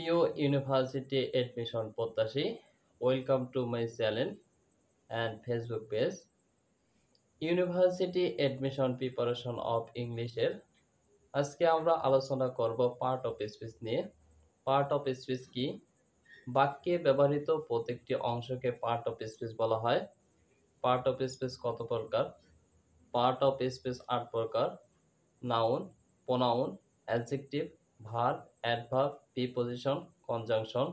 প্রিয় university admission প্রত্যাশী, welcome to my channel and Facebook page. University admission preparation of ইংলিশের আজকে আমরা আলোচনা করব পার্ট অফ স্পিচ নিয়ে। পার্ট অফ স্পিচ কি? বাক্যে ব্যবহৃত প্রত্যেকটি অংশকে পার্ট অফ স্পিচ বলা হয়। পার্ট অফ স্পিচ কত প্রকার? পার্ট অফ স্পিচ 8 প্রকার: noun, pronoun, adjective, verb, adverb, preposition, conjunction.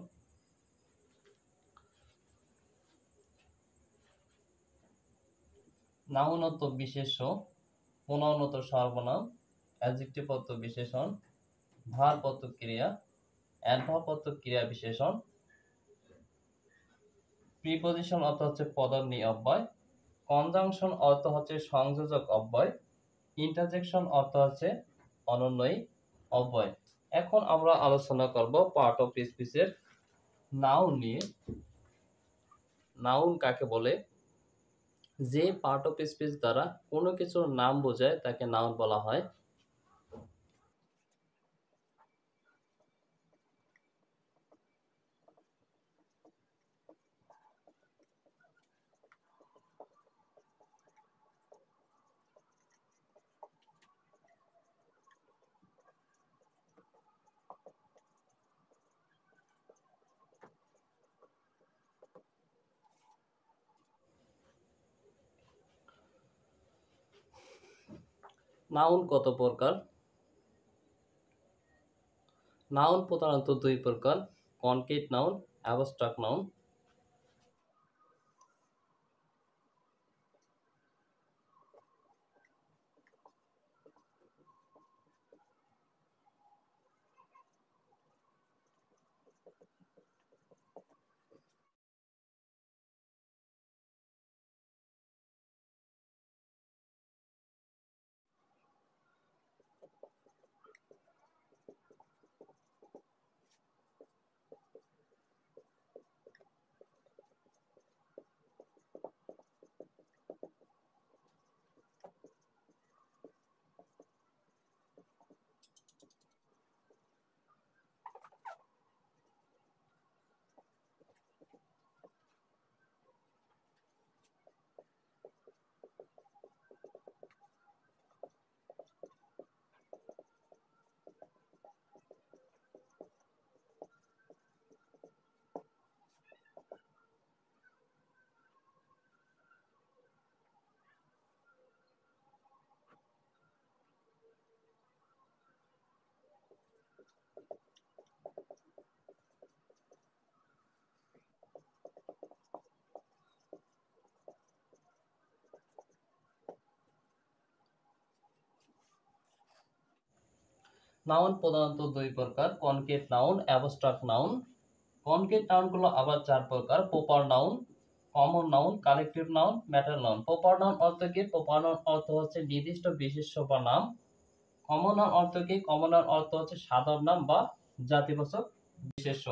Noun অর্থ বিশেষ্য, প্রোনাউন অর্থ সর্বনাম, অ্যাডজেক্টিভ অর্থ বিশেষণ, ভার্ব অর্থ ক্রিয়া, অ্যাডভার্ব অর্থ ক্রিয়া বিশেষণ, প্রিপজিশন অর্থ হচ্ছে পদার্থী অব্যয়, কনজাংশন অর্থ হচ্ছে সংযোজক অব্যয়, ইন্টারজেকশন অর্থ হচ্ছে অনন্বয়ী অব্যয়। এখন আমরা আলোচনা করব পার্ট অফ স্পিচের নাউন নিয়ে। নাউন কাকে বলে? যে পার্ট অফ স্পিচ দ্বারা কোনো কিছুর নাম বোঝায় তাকে নাউন বলা হয়। নাউন কত প্রকার? নাউন প্রধানত দুই প্রকার: concrete noun, abstract noun. Noun প্রধানত দুই প্রকার: concrete noun, abstract noun. Concrete নাউনগুলো আবার চার প্রকার: proper noun, common noun, collective noun, matter noun. Proper noun অর্থ কি? প্রপার নাউন অর্থ হচ্ছে নির্দিষ্ট বিশেষ্য বা নাম। কমন নাউন অর্থ কি? কমন নাউন অর্থ হচ্ছে সাধারণ নাম বা জাতিবাচক বিশেষ্য।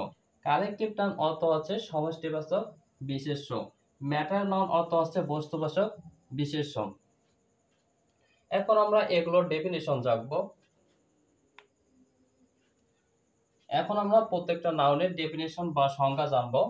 কালেকটিভ নাউন অর্থ হচ্ছে সমষ্টিবাচক বিশেষ্য। ম্যাটার নাউন অর্থ হচ্ছে বস্তুবাচক বিশেষ্য। এখন আমরা এগুলোর ডেফিনিশন জানবো। এখন আমরা প্রত্যেকটা নাউনের ডেফিনিশন বা সংজ্ঞা জানবো।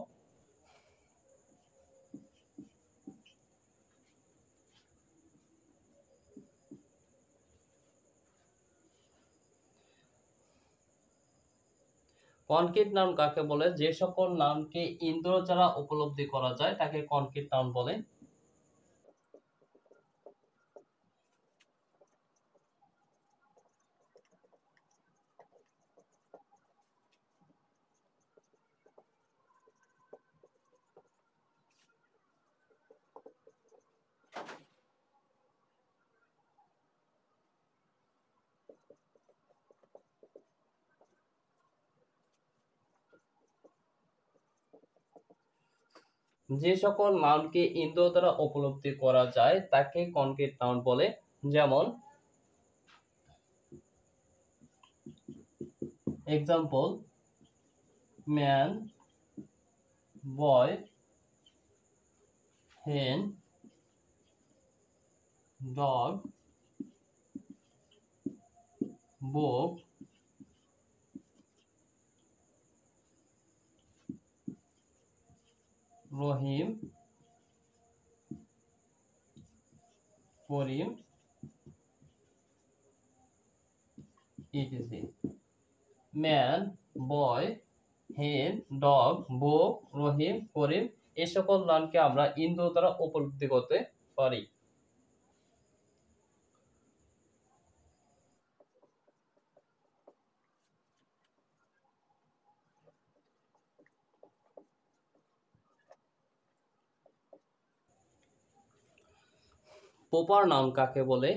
কনক্রিট নাউন কাকে বলে? যে সকল নাউনকে ইন্দ্রিয় দ্বারা উপলব্ধি করা যায় তাকে কনক্রিট নাউন বলে। যে সকল নাউনকে ইন্দ্রিয় দ্বারা উপলব্ধি করা যায় তাকে কনক্রিট নাউন বলে। যেমন এক্সাম্পল: ম্যান, বয়, hen, dog, book, রহিম, করিম, ইটিসি। ম্যান, বয়, হেন, ডগ, বুক, রহিম, করিম, এই সকল নামকে আমরা ইন্দ্রিয় দ্বারা উপলব্ধি করতে পারি। প্রপার নাউন কাকে বলে?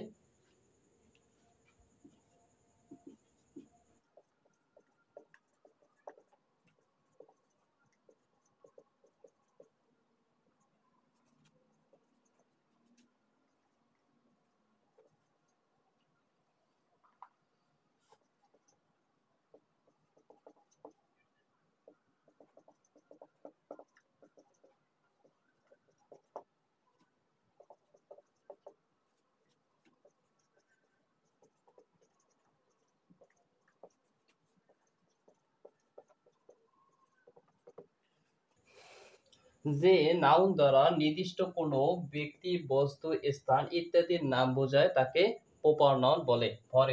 যে নাউন দ্বারা নির্দিষ্ট কোনো ব্যক্তি, বস্তু, স্থান ইত্যাদির নাম বোঝায় তাকে প্রপার নাউন বলে। ফর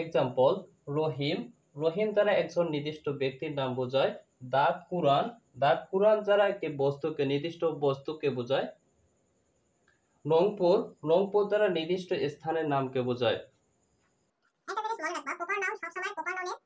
এক্সাম্পল, রহিম। রহিম দ্বারা একজন নির্দিষ্ট ব্যক্তির নাম বোঝায়। দা কুরআন, দা কুরআন দ্বারা একটি বস্তুকে, নির্দিষ্ট বস্তুকে বোঝায়। রংপুর, রংপুর দ্বারা নির্দিষ্ট স্থানের নামকে বোঝায়। একটা জিনিস মনে রাখবা, প্রপার নাউন সবসময় প্রপার নাউনের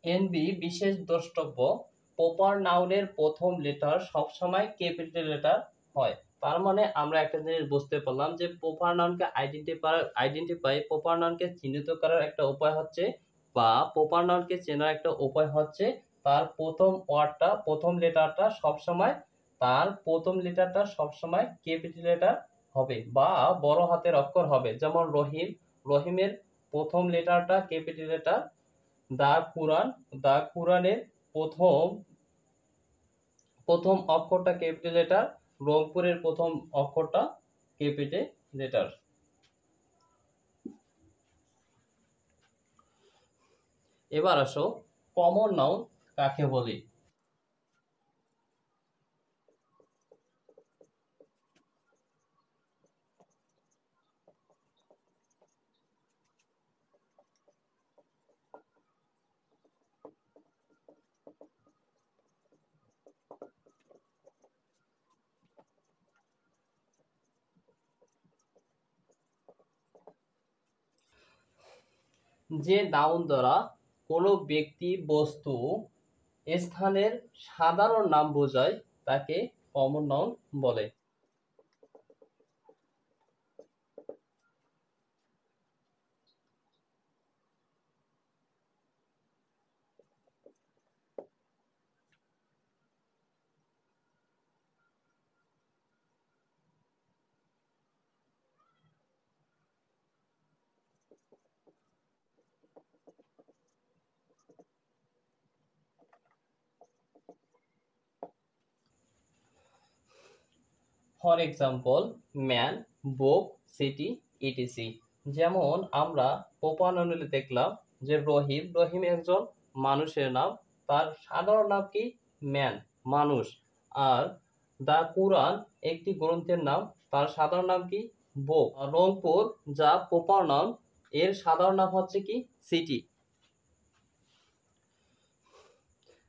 এনবি বিশেষ দ্রষ্টব্য, প্রপার নাউনের প্রথম লেটার সবসময় ক্যাপিটাল লেটার হয়। তার মানে আমরা একটা জিনিস বুঝতে পারলাম যে প্রপার নাউনকে প্রপার নাউনকে চিহ্নিত করার একটা উপায় হচ্ছে, বা প্রপার নাউনকে চেনার একটা উপায় হচ্ছে তার প্রথম ওয়ার্ডটা, প্রথম লেটারটা সবসময় ক্যাপিটাল লেটার হবে বা বড় হাতের অক্ষর হবে। যেমন রহিম, রহিমের প্রথম লেটারটা ক্যাপিটাল লেটার। দা কুরআন, দা কুরআনের প্রথম প্রথম অক্ষরটা ক্যাপিটাল লেটার। রংপুরের প্রথম অক্ষরটা ক্যাপিটাল লেটার। এবার আসো, কমন নাউন কাকে বলি? যে নাউন দ্বারা কোনো ব্যক্তি, বস্তু, স্থানের সাধারণ নাম বোঝায় তাকে কমন নাউন বলে। For example, man, book, city, etc. যেমন আমরা প্রপার নাউনে দেখলাম যে রহিম, রহিম একজন মানুষের নাম, তার সাধারণ নাম কি? ম্যান, মানুষ। আর দা কুরআন একটি গ্রন্থের নাম, তার সাধারণ নাম কি? বুক। আর রংপুর, যা প্রপার নাউন, এর সাধারণ নাম হচ্ছে কি? সিটি।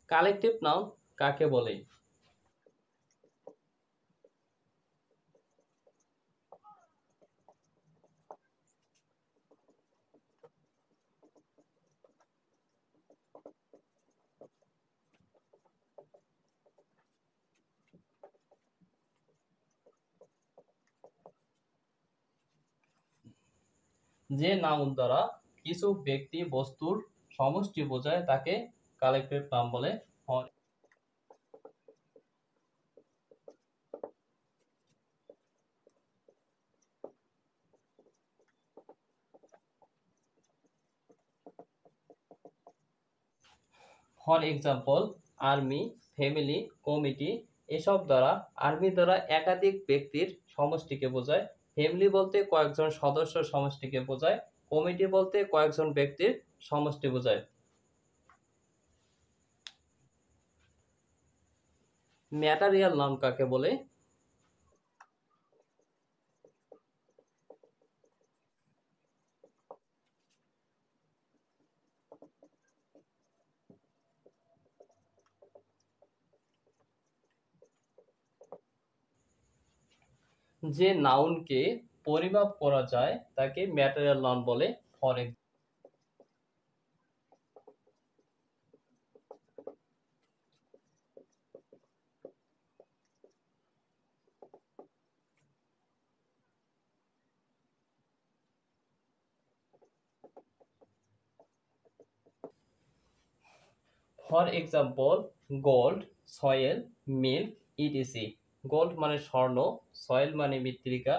কালেকটিভ নাউন কাকে বলে? যে নাউন দ্বারা কিছু ব্যক্তি বস্তুর সমষ্টি বোঝায় তাকে কালেক্টিভ নাউন বলে। For example army, family, committee এসব দ্বারা আর্মি দ্বারা একাধিক ব্যক্তির সমষ্টিকে বোঝায়, ফ্যামিলি বলতে কয়েকজন সদস্য সমষ্টিকে বোঝায়, কমিটি বলতে কয়েকজন ব্যক্তির সমষ্টি বোঝায়। ম্যাটারিয়াল নাউন কাকে বলে? যে নাউনকে পরিমাপ করা যায় তাকে ম্যাটেরিয়াল নাউন বলে। For example gold, soil, milk, etc. Gold মানে স্বর্ণ, সয়েল মানে মৃত্তিকা,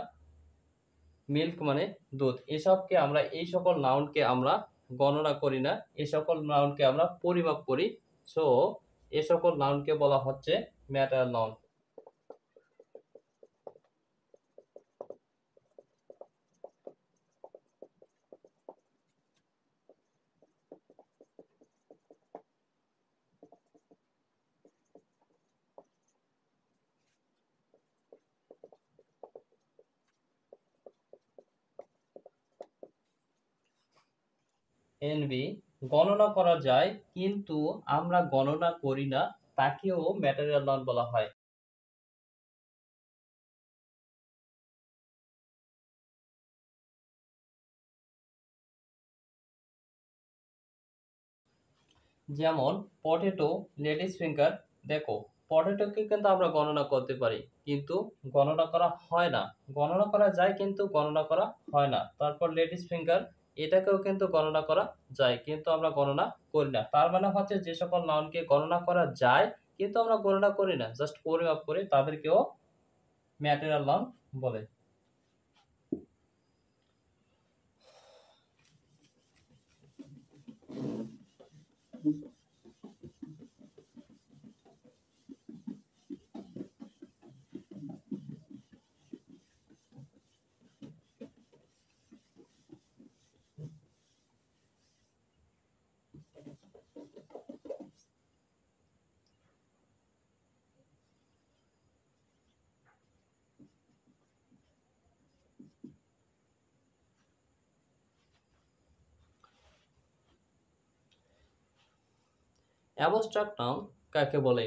মিল্ক মানে দুধ। এসবকে আমরা, এই সকল নাউনকে আমরা গণনা করি না, এই সকল নাউনকে আমরা পরিমাপ করি। সো এ সকল নাউনকে বলা হচ্ছে ম্যাটারিয়াল নাউন। এনবি গণনা করা যায় কিন্তু আমরা গণনা করি না, তাকেও ম্যাটেরিয়াল নাউন বলা হয়। যেমন পটেটো, লেডিস ফিঙ্গার। দেখো, পটেটোকে কিন্তু আমরা গণনা করতে পারি কিন্তু গণনা করা হয় না, গণনা করা যায় কিন্তু গণনা করা হয় না। তারপর লেডিস ফিঙ্গার, এটাকেও কিন্তু গণনা করা যায় কিন্তু আমরা গণনা করি না। তার মানে হচ্ছে যে সকল নাউনকে গণনা করা যায় কিন্তু আমরা গণনা করি না, জাস্ট পরিমাপ করি, তাদেরকেও ম্যাটেরিয়াল নাউন বলে। অ্যাবস্ট্রাক্ট নাউন কাকে বলে?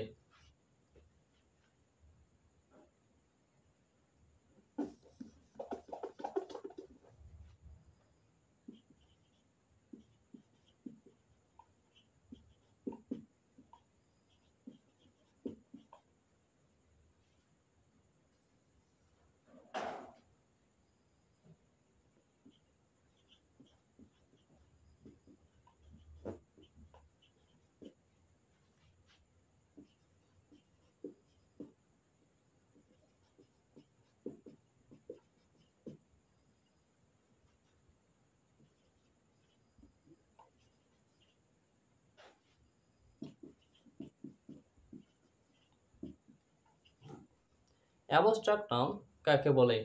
অ্যাবস্ট্রাক্ট নাউন কাকে বলে?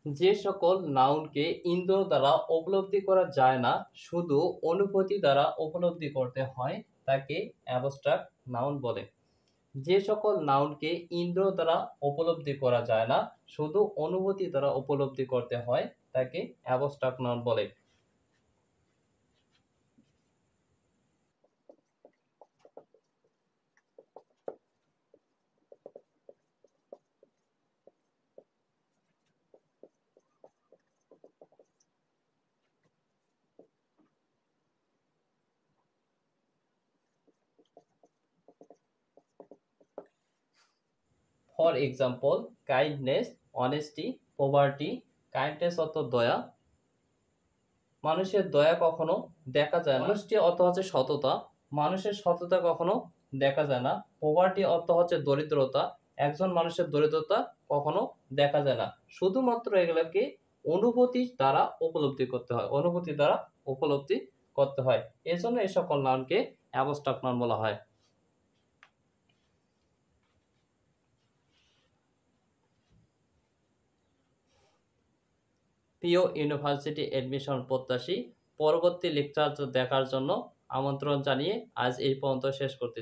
যে সকল নাউনকে ইন্দ্রিয় দ্বারা উপলব্ধি করা যায় না, শুধু অনুভূতি দ্বারা উপলব্ধি করতে হয়, তাকে অ্যাবস্ট্রাক্ট নাউন বলে। যে সকল নাউনকে ইন্দ্র দ্বারা উপলব্ধি করা যায় না, শুধু অনুভূতি দ্বারা উপলব্ধি করতে হয়, তাকে অ্যাবস্ট্রাক্ট নাউন বলে। For example, kindness, honesty, poverty. Kindness অর্থ দয়া, মানুষের দয়া কখনো দেখা যায় না। অনেস্টি অর্থ হচ্ছে সততা, মানুষের সততা কখনো দেখা যায় না। পভার্টি অর্থ হচ্ছে দরিদ্রতা, একজন মানুষের দরিদ্রতা কখনো দেখা যায় না। শুধুমাত্র এগুলোকে অনুভূতি দ্বারা উপলব্ধি করতে হয়, অনুভূতি দ্বারা উপলব্ধি করতে হয়। এজন্য এই সকল নাউনকে অ্যাবস্ট্রাক্ট নাউন বলা হয়। প্রিয় ইউনিভার্সিটি এডমিশন প্রত্যাশী, পরবর্তী লেকচার দেখার জন্য আমন্ত্রণ জানিয়ে আজ এই পর্যন্ত শেষ করতেছি।